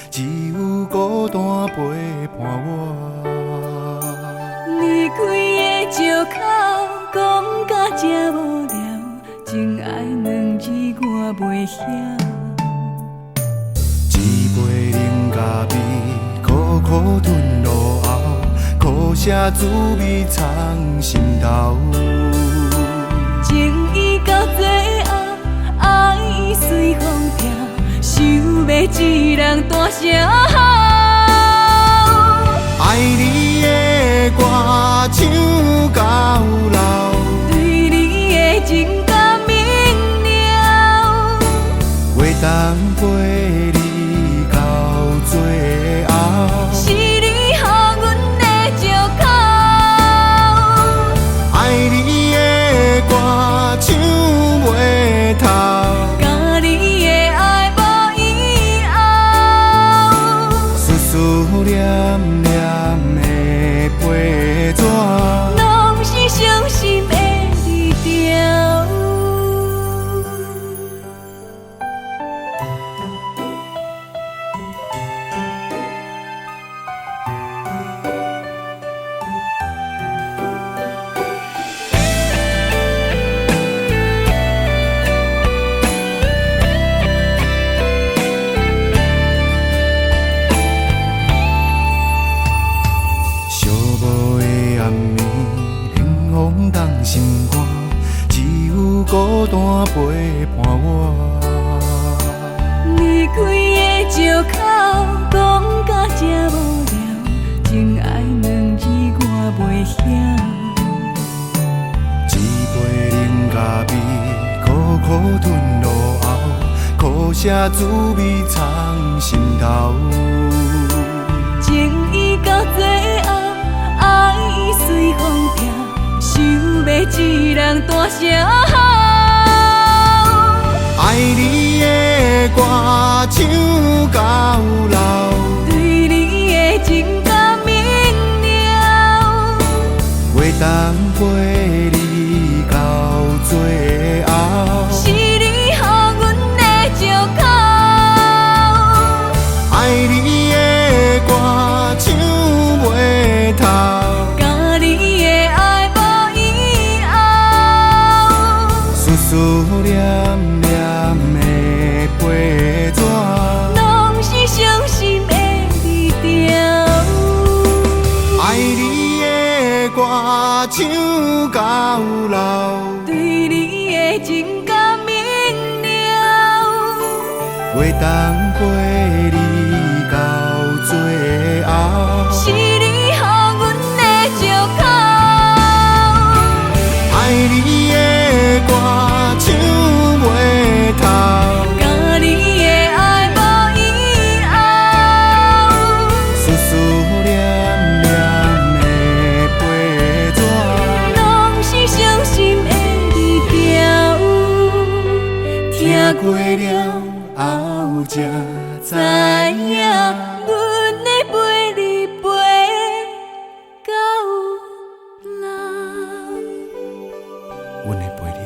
只有孤单陪伴我。离开的借口讲甲这无聊，情爱两字我袂晓。一杯冷咖啡，苦苦吞落喉，苦涩滋味藏心头。情意到最后，爱已随风飘，想要一人大声吼。爱你的歌唱到老，对你的情感明了，袂当陪你到最后。是你予阮的借口。爱你的歌唱袂透，甲你的爱无以后，思思念念的陪纸，拢是伤心的字条。寂寞的暗暝，冷风冻心肝，只有孤单陪伴我。离开的借口讲甲这无聊，情爱两字我袂晓。一杯冷咖啡，苦苦吞落喉，苦涩滋味藏心头。情意到最后，爱已随风飘，想要一人大声吼。爱你的歌唱到老，对你的情感明了，袂当陪你到最后。是你予阮的借口。爱你的歌唱袂透，甲你的爱无以后，思思念念的陪纸，拢是伤心的字条。爱你的歌唱到老，对你的情感明了，袂当陪你到最后。是你予阮的借口。爱你的歌唱袂透，甲你的爱无以后，思思念念的陪纸，拢是伤心的字条。听过了后才知影，阮会陪你陪到老。阮会陪你